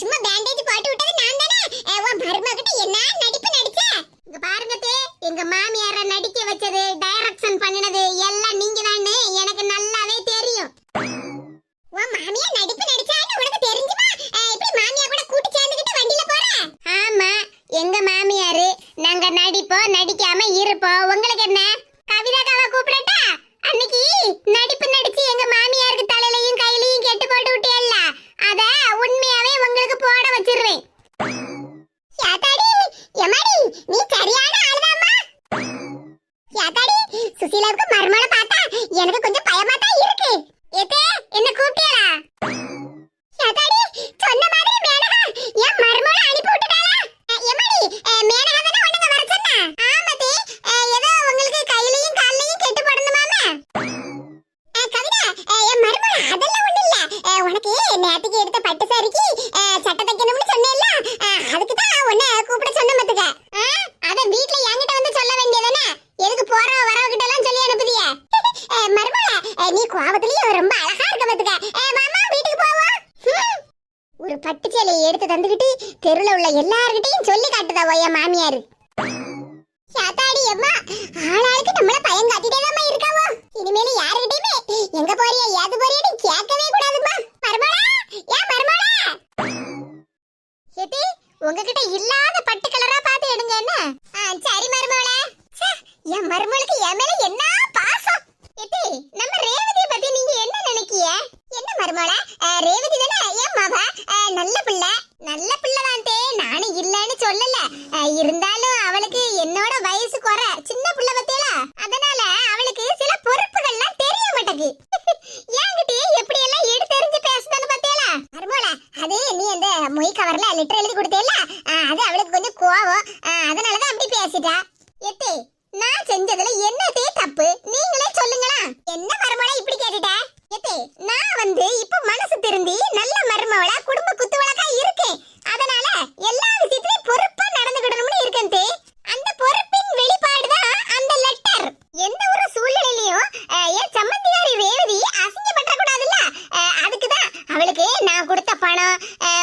சும்மா பேண்டேஜ் போட்டு விட்டது நான் தானே. உன் மருமக கிட்ட என்ன நடிப்பு நடிச்ச? இங்க பாருங்க தே, எங்க மாமியார நடிக்க வச்சது, டைரக்ஷன் பண்ணினது எல்லாம் நீங்க தானே, எனக்கு நல்லாவே தெரியும். உன் மாமியார் நடிப்பு நடிச்சான்னு உனக்கு தெரிஞ்சுமா இப்படி மாமியார் கூட கூட்டி சேர்ந்துக்கிட்டு வண்டியில போற? ஆமா, எங்க மாமியாரு நாங்க நடிப்போம் நடிக்காம இருப்போம், உங்களுக்கு என்ன? கவிதாக்காவை கூப்பிடட்டா? என் மருமகள அதெல்லாம் ஒண்ணு இல்ல. உனக்கு நேத்துக்கு எடுத்த பட்டு சாரிக்கு சட்டை தைக்கணும்னு சொன்னேல்ல, அதுக்கு தான் உன்னை கூப்பிட சொன்ன மத்துக்க. அத வீட்ல என்கிட்ட வந்து சொல்ல வேண்டியதானே, எதுக்கு போற வரவ கிட்ட எல்லாம் சொல்லி அனுப்புதிய? மருமகள நீ கோவத்திலயும் ரொம்ப அழகா இருக்க மத்துக்க. மாமா வீட்டுக்கு போவோம். ஒரு பட்டு சேலையை எடுத்து தந்துகிட்டு தெருல உள்ள எல்லார்கிட்டயும் சொல்லி காட்டுதா ஒய்யா மாமியாரு. சாத்தாடி அம்மா, ஆளாளுக்கு நம்மள பயம் காட்டிட்டேதாம்மா இருக்காவோ. இனிமேல யாருகிட்டயுமே எங்க போறியா ஏது போறியான்னு கேட்கவே கூடாதும்மா. மருமகளா, ஏன் மருமகளா? ஏடி, உங்ககிட்ட இல்லாத பட்டு கலரா பார்த்து எடுங்க என்ன? சரி மருமகளா. என் மருமகளுக்கு என் மேல என்ன பாசம். ஏடி, நம்ம ரேவதியை பத்தி நீங்க என்ன நினைக்கிய? என்ன மருமகளா, ரேவதி தானே என் மவ, நல்ல பிள்ளை. நல்ல பிள்ளைதான் தே, நானும் இல்லன்னு சொல்லல. இருந்தாலும் அவளுக்கு என்னோட வயசு குறை, சின்ன பிள்ளை பத்தியல, அதனால அவளுக்கு சில பொறுப்புகள்லாம் தெரிய மாட்டேங்குது. என்கிட்டயே எப்படி எல்லாம் எடுத்து தெரிஞ்சு பேசுதான்னு பத்தியல மருமகளா. அது நீ அந்த மொய் கவர்ல லெட்டர் எழுதி கொடுத்தேல, அது அவளுக்கு கொஞ்சம் கோவம், அதனாலதான் அப்படி பேசிட்டா. எத்தே, நான் செஞ்சதுல என்னதே தப்பு நீங்களே சொல்லுங்களா. என்ன மருமகளா இப்படி கேட்டுட்ட? எத்தே, நான் இப்ப மனசு திருந்தி நல்ல மருமகளா குடும்ப குத்துவளக்கா இருக்கேன். அதனால எல்லா விஷயத்திலயும் பொறுப்பா நடந்துக்கிடணும்னு இருக்கேன் தே. அந்த பொறுப்பின் வெளிப்பாடுதான் அந்த லெட்டர். எந்த ஒரு சூழ்நிலையிலயும் என் சம்மந்தியாரி ரேவதி அசிங்கப்பட்ட கூடாதுல்ல, அதுக்குதான் அவளுக்கு நான் கொடுத்த பணம்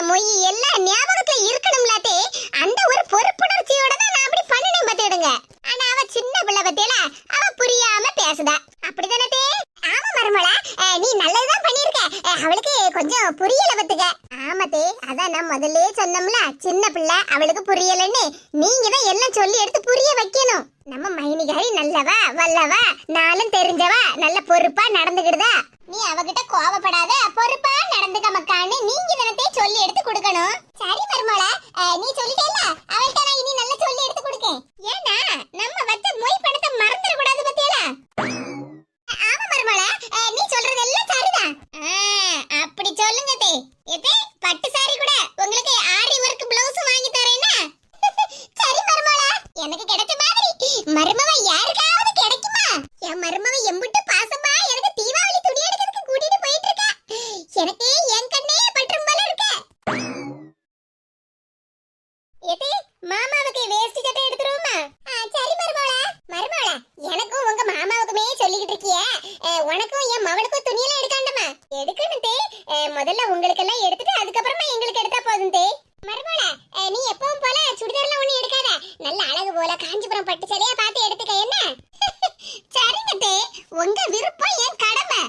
மொய் எல்லாம் ஞாபகத்துல இருக்கணும்ல தே. அந்த ஒரு பொறுப்புணர்ச்சியோட தான் நான் அப்படி பண்ணினேன் பத்திடுங்க. ஆனா அவ சின்ன பிள்ளை பத்தியல, அவ புரியாம பேசுதா. அப்படிதானே தே? ஆமா மருமகளா, நீ நல்லதுதான் பண்ணிருக்க, அவளுக்கு கொஞ்சம் புரியல பத்துக்க. ஆமாத்தே, அதான் நான் முதல்ல சொன்னோம்ல, சின்ன பிள்ளை அவளுக்கு புரியலன்னு. நீங்க தான் எல்லாம் சொல்லி எடுத்து புரிய வைக்கணும். நம்ம மைனிகாரி நல்லவா வல்லவா, நாளும் தெரிஞ்சவா, நல்ல பொறுப்பா நடந்துக்கிடுதா. நீ அவகிட்ட கோவப்படாத, பொறுப்பா நடந்துக்க மக்கான்னு நீங்க தினத்தே சொல்லி எடுத்து கொடுக்கணும். சரி மருமகளா, நீ சொல்லிட்டேல, அவள்கிட்ட நான் இனி நல்லா சொல்லி எடுத்து கொடுக்கேன். ஏன்னா நம்ம வச்ச மொய் பணத்தை மறந்துட கூடாது பத்தியல. ஆமா மருமகளா, நீ சொல்றது எல்லாம் சரிதான். அப்படி சொல்லுங்க தே. எதே, பட்டு சாரி கூட உங்களுக்கு ஆரி வர்க் ப்ளவுஸ் வாங்கி தரேனா? சரி மருமகளா, எனக்கு கிடைச்ச மாதிரி மருமவ யாருக்காவது கிடைக்குமா? என் மருமவ எம்புட்டு பாசமா எனக்கு தீபாவளி துணி எடுக்கிறதுக்கு கூட்டிட்டு போயிட்டு இருக்கா. எனக்கு என் கண்ணே பற்றும் போல இருக்கு. எதே, மாமாவுக்கு வேஷ்டி சட்டை எடுத்துருவோமா? சரி மருமகளா. மருமகளா, எனக்கும் உங்க மாமாவுக்குமே சொல்லிக்கிட்டு இருக்கியே, உனக்கும் என் மவனுக்கும் துணியெல்லாம் எடுக்காண்டமா? எடுக்கணும் தே. முதல்ல உங்களுக்கு எல்லாம் எடுத்துட்டு அதுக்கப்புறமா எங்களுக்கு எடுத்தா போதும் தே. மருமகளா, நீ எப்பவும் போல சுடிதார்லாம் ஒண்ணு எடுக்காத, நல்ல அழகு போல காஞ்சிபுரம் பட்டு சேலையா பார்த்து எடுத்துக்க என்ன? சரிங்க தே, உங்க விருப்பம் என் கடமை.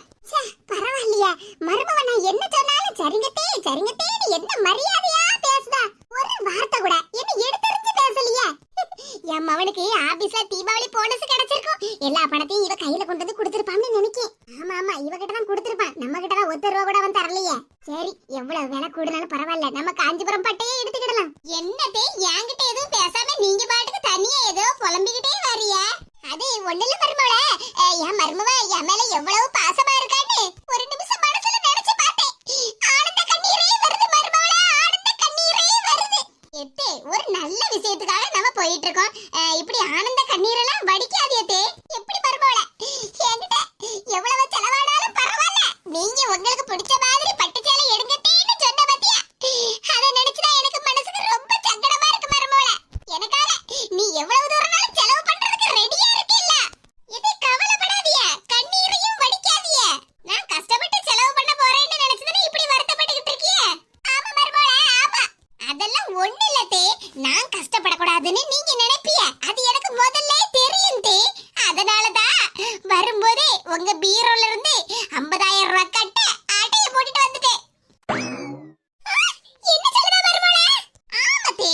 பரவாயில்லையா மருமவ, நான் என்ன சொன்னாலும் சரிங்கத்தே சரிங்கத்தேன்னு என்ன மரியாதையா பேசுதா. ஒரு வார்த்தை கூட என்ன எடுத்தறிஞ்சு பேசலையே. என் மவனுக்கு ஆபீஸ்ல தீபாவளி போனஸ் கிடைச்சிருக்கும், எல்லா பணத்தையும் இவ கையில கொண்டு வந்து கொடுத்திருப்பான்னு நினைக்கேன். ஆமா ஆமா, இவகிட்ட தான் கொடுத்திருப்பான், நம்ம கிட்ட தான் ஒத்த ரூபா கூட அவன் தரலையே. சரி, எவ்வளவு விலை கூடுனாலும் பரவாயில்ல, நம்ம காஞ்சிபுரம் பட்டையே எடுத்துக்கிடலாம். என்னதே, என்கிட்ட எதுவும் பேசாம நீங்க பாட்டுக்கு தனியா ஏதோ புலம்பிக்கிட்டே வரியா? அது ஒண்ணுல மருமவள, என் மருமவ என் மேல எவ்வளவு பாசமா இருக்கான்னு ஒரு நிமிஷம் மனசுல நினைச்சு பார்த்தேன். ஆனந்த கண்ணீரே வருது மருமவள, ஆனந்த கண்ணீரே வருது. எத்தே, ஒரு நல்ல விஷயத்துக்காக நம்ம போயிட்டு இருக்கோம், இப்படி ஆனந்த கண்ணீரெல்லாம் வடிக்காதியத்தே. எப்படி மருமவள, என்கிட்ட எவ்வளவு செலவானாலும் பரவாயில்ல, நீங்க உங்களுக்கு பிடிச்ச மாதிரி பட்டு சேலை எடுங்கத்தேன்னு சொன்ன பத்தியா, அதை நினைச்சுதான் எனக்கு மனசுக்கு ரொம்ப சங்கடமா இருக்கு மருமவள. எனக்காக நீ எவ்வளவு தூரம்னாலும் செலவு பண்றதுக்கு ரெடியா இருக்கீல்ல. இது கவலைப்படாதீய, கண்ணீரையும் வடிக்காதீய. நான் கஷ்டப்பட்டு செலவு பண்ண போறேன்னு நினைச்சதுன்னு இப்படி வருத்தப்பட்டுக்கிட்டு இருக்கியே. ஆமா மருமவள, ஆமா, அதெல்லாம் ஒண்ணு இல்ல தே. நான் கஷ்டப்படக்கூடாதுன்னு நீங்க நினைப்பிய, அது எனக்கு முதல்ல தெரியும் தே. அதனாலதான் வரும்போதே உங்க பீரோல இருந்து 50,000 ரூபாய் கட்ட ஆட்டைய போட்டுட்டு வந்துட்டேன். என்ன சொல்லுதா மருமவள? ஆமா தே,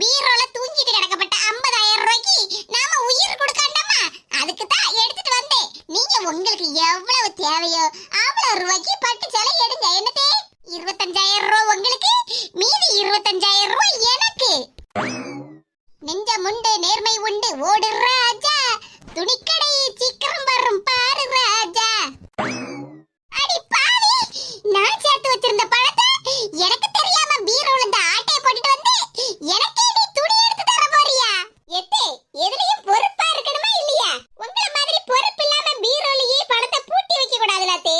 பீரோல தூங்கிட்டு கிடக்கப்பட்ட 50,000 ரூபாய்க்கு நாம உயிர் கொடுக்காண்டமா, அதுக்கு தான் எடுத்துட்டு வந்தேன். நீங்க உங்களுக்கு எவ்வளவு தேவையோ அவ்வளவு ரூபாய்க்கு பட்டு சேலை எடுங்க. என்னதே, 25,000 ரூபாய் உங்களுக்கு, மீதி 25,000 ரூபாய் எனக்கு. நெஞ்சமுண்டு நேர்மை உண்டு ஓடு ராஜா, துணிக்கடை சீக்கிரம் வரும் பாரு ராஜா. அடி பாவி, நான் சேர்த்து வச்சிருந்த பணத்தை எனக்கு தெரியாம பீரோல இந்த ஆட்டையை போட்டுட்டு வந்து எனக்கே நீ துணி எடுத்து தர போறியா? எத்தே, எதுலயும் பொறுப்பா இருக்கணுமா இல்லையா? உங்கள மாதிரி பொறுப்பு இல்லாம பீரோலயே பணத்தை பூட்டி வைக்க கூடாதுல தே.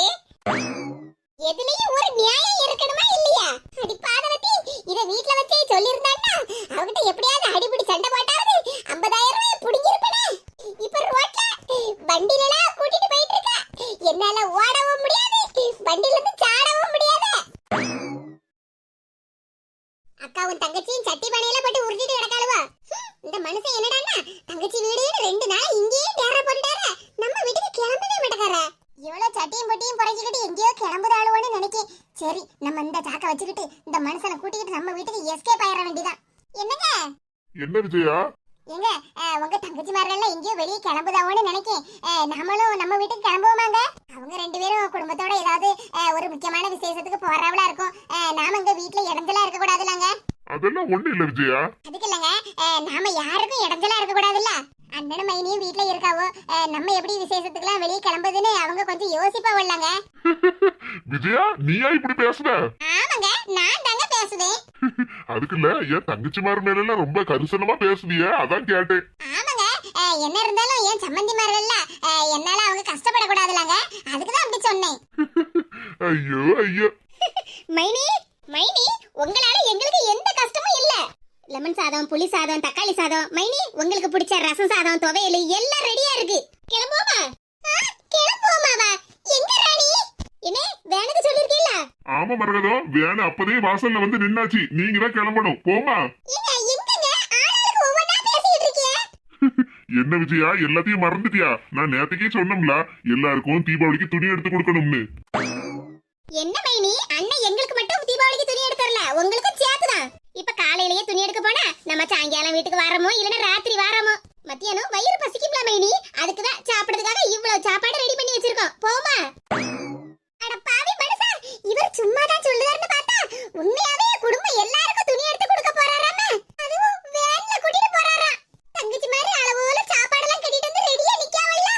என்ன விஜயா? எங்க உங்க தங்கச்சி மாரெல்லாம் எங்கேயோ வெளியே கிளம்புதாவோன்னு நினைக்கேன். நம்மளும் நம்ம வீட்டுக்கு கிளம்புவோமாங்க? அவங்க ரெண்டு பேரும் குடும்பத்தோட ஏதாவது ஒரு முக்கியமான விசேஷத்துக்கு போறாவளா இருக்கும். நாம இங்க வீட்டுல இடைஞ்சலா இருக்க கூடாதுலங்க. அதெல்லாம் ஒண்ணு இல்ல விஜயா. அதுக்கு இல்லங்க, நாம யாருக்கும் இடைஞ்சலா இருக்க கூடாதுல்ல. அண்ணனும் மைனியும் வீட்டுல இருக்காவோ, நம்ம எப்படி விசேஷத்துக்குலாம் வெளியே கிளம்புதுன்னு அவங்க கொஞ்சம் யோசிப்பாவல்லங்க. விஜயா, நீயா இப்படி பேசுற? ஆமாங்க, நான் தாங்க பேசுவேன். அதுக்கு இல்ல, என் தங்கச்சிமார் மேல எல்லாம் ரொம்ப கரிசனமா பேசுவிய, அதான் கேட்டேன். ஆமாங்க, என்ன இருந்தாலும் என் சம்பந்திமார்கள்ல என்னால அவங்க கஷ்டப்படக்கூடாதுலங்க, அதுக்குதான் அப்படி சொன்னேன். ஐயோ ஐயோ. மைனி மைனி, உங்களால எங்களுக்கு எந்த கஷ்டமும் இல்ல. லெமன் சாதம், புளி சாதம், தக்காளி சாதம், மைனி உங்களுக்கு பிடிச்ச ரசம் சாதம், துவையல் எல்லாம் ரெடியா இருக்கு. கிளம்புவோமா? கிளம்புவோமாவா? எங்க ராணி? என்ன வேணுக்கு சொல்லிருக்கீல்ல? ஆமா மரகதம், வேணு அப்பதே வாசல்ல வந்து நின்னாச்சு. நீங்க தான் கிளம்பணும். போமா. எங்கங்க ஆளுக்கு ஒவ்வொண்ணா பேசிட்டு இருக்கீங்க? என்ன விஜயா, எல்லாத்தையும் மறந்துட்டியா? நான் நேத்துக்கே சொன்னோம்ல, எல்லாருக்கும் தீபாவளிக்கு துணி எடுத்து கொடுக்கணும்னு. என்ன மைனி, அண்ணன் எங்களுக்கு மட்டும் தீபாவளிக்கு துணி எடுத்துறல, உங்களுக்கும் சேர்த்துதான். இப்ப காலையிலேயே துணி எடுக்க போனா நம்ம சாயங்காலம் வீட்டுக்கு வரமோ இல்லனா ராத்திரி வரமோ. மத்தியானம் வயிறு பசிக்கும்ல மைனி, அதுக்குதான் சாப்பிடுறதுக்காக இவ்வளவு சாப்பாடு ரெடி பண்ணி வச்சிருக்கோம். போமா? அட பாவி மனுஷா, இவர் சும்மா தான் சொல்லுதாருன்னு பார்த்தா உண்மையாவே குடும்பம் எல்லாருக்கும் துணி எடுத்து கொடுக்க போறாராமே. அதுவும் வேன்ல கூட்டிட்டு போறாரா. தங்கச்சி மாதிரி அளவோல சாப்பாடெல்லாம் கட்டிட்டு வந்து ரெடியா நிக்காவல்ல.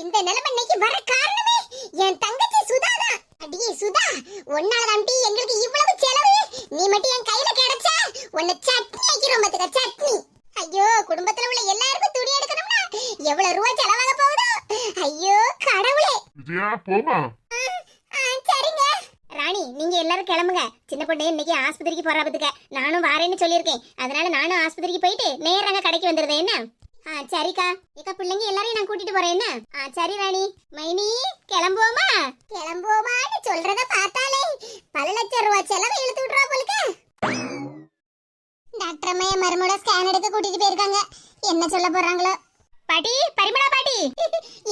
இந்த நிலைமை இன்னைக்கு வர காரணமே என் தங்கச்சி சுதா தான். அடியே சுதா, ஒன்னால தாண்டி எங்களுக்கு இவ்வளவு செலவு. நீ மட்டும் என் கையில கிடைச்சா உன்னை சட்னி ஆக்கிரும் பாத்துக்க, சட்னி. ஐயோ, குடும்பத்துல உள்ள எல்லாருக்கும் துணி எடுக்கணும்னா எவ்வளவு ரூபாய் செலவாக போகுதோ. ஐயோ கடவுளே. விஜயா, போமா. சரிங்க ராணி, நீங்க எல்லாரும் கிளம்புங்க. சின்ன பொண்ணு இன்னைக்கு ஆஸ்பத்திரிக்கு போறா பாத்துக்க. நானும் வாரேன்னு சொல்லியிருக்கேன். அதனால நானும் ஆஸ்பத்திரிக்கு போயிட்டு நேராங்க கடைக்கு வந்துருதேன். என்ன? சரிக்கா. ஏக்கா, பிள்ளைங்க எல்லாரையும் நான் கூட்டிட்டு போறேன். என்ன? சரி ராணி. மைனி, கிளம்புவோமா? கிளம்புவோமான்னு சொல்றத பார்த்தாலே பல லட்சம் ரூபாய் செலவு இழுத்து விட்டுறா போலுக்கு. டாக்டர் அம்மா மருமோட ஸ்கேன் எடுக்க கூட்டிட்டு போயிருக்காங்க. என்ன சொல்ல போறாங்களோ? பாட்டி, பரிமளா பாட்டி.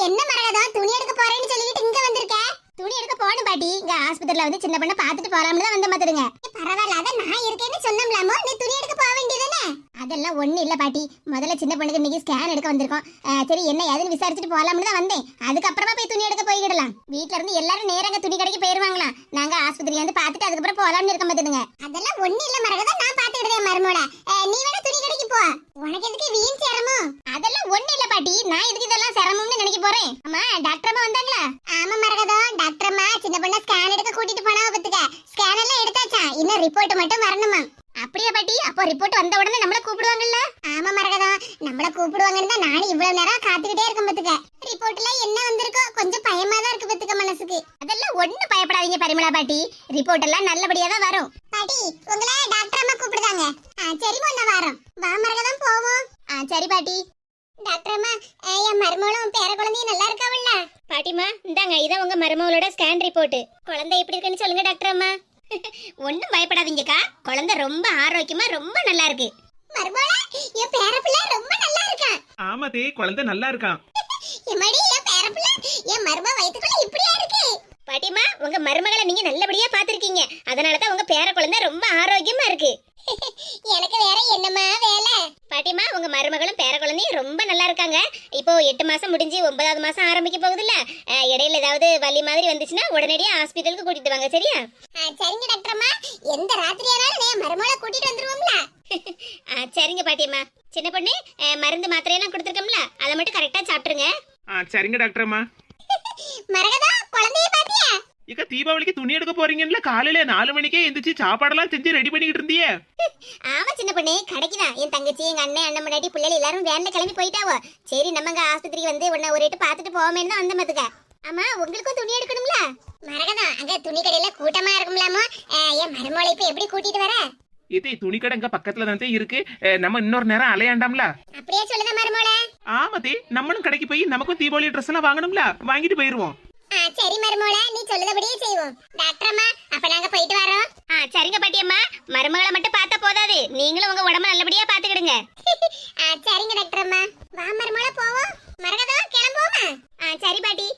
என்ன மரகதம், துணி எடுக்க போறேன்னு சொல்லிட்டு இங்க வந்திருக்க? துணி எடுக்க போணும் பாட்டி. இங்க ஆஸ்பத்திரியில வந்து சின்ன பொண்ணை பாத்துட்டு போலாம்னு தான் வந்த மாத்துடுங்க. பரவாயில்ல, அத நான் இருக்கேன்னு சொன்னோம்லாமோ. நீ துணி எடுக்க போக வேண்டியதானே? அதெல்லாம் ஒண்ணு இல்ல பாட்டி. முதல்ல சின்ன பொண்ணுக்கு இன்னைக்கு ஸ்கேன் எடுக்க வந்திருக்கோம். சரி, என்ன ஏதுன்னு விசாரிச்சுட்டு போலாம்னு தான் வந்தேன். அதுக்கப்புறமா போய் துணி எடுக்க போய்கிடலாம். வீட்ல இருந்து எல்லாரும் நேராங்க துணி கடைக்கு போயிருவாங்களாம். நாங்க ஆஸ்பத்திரி வந்து பாத்துட்டு அதுக்கப்புறம் போலாம்னு இருக்க மாத்துடுங்க. அதெல்லாம் ஒண்ணு இல்ல மரகதம், நான் பாத்துக்கிட்டேன் மருமோட. நீ வேணா துணி கடைக்கு போ. உனக்கு எதுக்கு வீண் சிரமம்? அதெல்லாம் ஒண்ணு இல்ல பாட்டி, நான் எதுக்கு இதெல்லாம் சிரமம்னு நினைக்க போறேன். அம்மா, டாக்டர் அம்மா வந்தாங்களா? ஆமா மரகதம், டாக்டர் அம்மா சின்ன பொண்ண ஸ்கேன் எடுக்க கூட்டிட்டு போனா பாத்துக்க. ஸ்கேன் எல்லாம் எடுத்தாச்சா, இன்னும் ரிப்போர்ட் மட்டும் வரணுமா? அப்படியே பாட்டி, அப்போ ரிப்போர்ட் வந்த உடனே நம்மள கூப்பிடுவாங்கல்ல? ஆமா மரகதம், நம்மள கூப்பிடுவாங்கன்னு தான் நானும் இவ்வளவு நேரம் காத்துக்கிட்டே இருக்கேன் பாத்துக்க. ரிப்போர்ட்ல என்ன வந்திருக்கோ கொஞ்சம் பயமா தான் இருக்கு பாத்துக்க மனசுக்கு. அதெல்லாம் ஒண்ணு பயப்படாதீங்க பரிமளா பாட்டி, ரிப்போர்ட் எல்லாம் நல்லபடியா தான் வரும். பாட்டி, உங்களை டாக்டர் அம்மா கூப்பிடுறாங்க. சரி பொண்ணு, வரோம். வா மரகதம், போவோம். சரி பாட்டி. டாக்டர் அம்மா, என் மருமகளும் பேர குழந்தையும் நல்லா இருக்காவல்ல? பாட்டிமா, இந்தாங்க, இதான் உங்க மருமகளோட ஸ்கேன் ரிப்போர்ட். குழந்தை எப்படி இருக்குன்னு சொல்லுங்க டாக்டர் அம்மா. ஒண்ணும் பயப்படாதீங்கக்கா, குழந்தை ரொம்ப ஆரோக்கியமா ரொம்ப நல்லா இருக்கு. மருமகளா, என் பேர பிள்ளை ரொம்ப நல்லா இருக்கா. ஆமாதே, குழந்தை நல்லா இருக்கான். எம்மாடி, என் பேர பிள்ளை என் மருமக வயித்துக்குள்ள இப்படியா இருக்கு. பாட்டிமா, உங்க மருமகளை நீங்க நல்லபடியா பாத்திருக்கீங்க. அதனால தான் உங்க பேர குழந்தை ரொம்ப ஆரோக்கியமா இருக்கு. எனக்கு வேற என்னமா வேலை? பாட்டிமா, உங்க மருமகளும் பேர குழந்தையும் ரொம்ப நல்லா இருக்காங்க. இப்போ 8 மாசம் முடிஞ்சு 9வது மாசம் ஆரம்பிக்க போகுதுல்ல. இடையில ஏதாவது வலி மாதிரி வந்துச்சுன்னா உடனடியா ஹாஸ்பிடலுக்கு கூட்டிட்டு வாங்க, சரியா? சரிங்க டாக்டர் அம்மா, எந்த ராத்திரியானாலும் நான் மருமகளை கூட்டிட்டு வந்துருவோம்ல. சரிங்க பாட்டியம்மா. சின்ன பொண்ணு, மருந்து மாத்திரையெல்லாம் கொடுத்துருக்கோம்ல, அதை மட்டும் கரெக்டா சாப்பிட்டுருங்க. சரிங்க டாக்டர் அம்மா. மரகதா, குழந்தைய பாத்தியா? இக்க தீபாவளிக்கு துணி எடுக்க போறீங்கல்ல, காலையில 4 மணிக்கே எந்திரிச்சு சாப்பாடெல்லாம் செஞ்சு ரெடி பண்ணிக்கிட்டு இருந்தியே. ஆமா சின்ன பொண்ணு, கடைக்குதான். என் தங்கச்சி, எங்க அண்ணன், அண்ணன் முன்னாடி பிள்ளைகள் எல்லாரும் வேன்ல கிளம்பி போயிட்டாவோ. சரி, நம்ம இங்க ஆஸ்பத்திரிக்கு வந்து உன்ன ஒரு எட்டு பாத்துட்டு போவோமே தான் வந்த மாத்துக்க. ஆமா, உங்களுக்கும் துணி எடுக்கணும்ல? மரகதா, அங்க துணி கடையில கூட்டமா இருக்கும்லாமோ. என் மருமகளை இப்ப எப்படி கூட்டிட்டு வர? இதே துணி கடை இங்க பக்கத்துல தான் இருக்கு. நம்ம இன்னொரு நேரம் அலையாண்டாம்ல. அப்படியே சொல்லுங்க மருமகளே. ஆமாதே, நம்மளும் கடைக்கு போய் நமக்கும் தீபாவளி ட்ரெஸ் எல்லாம் வாங்கணும்ல, வாங்கிட்டு போயிருவோம். சரி மருமகளே, நீ சொல்லுதபடியே செய்வோம். டாக்டர் அம்மா, அப்ப நாங்க போயிட்டு வரோம். சரிங்க பாட்டியம்மா, மருமகளை மட்டும் பார்த்தா போதாது, நீங்களும் உங்க உடம்ப நல்லபடியா பாத்துக்கிடுங்க. சரிங்க டாக்டர் அம்மா. வா மருமகளே, போவோம். மரகதா, கிளம்புவோமா? சரி பாட்டி.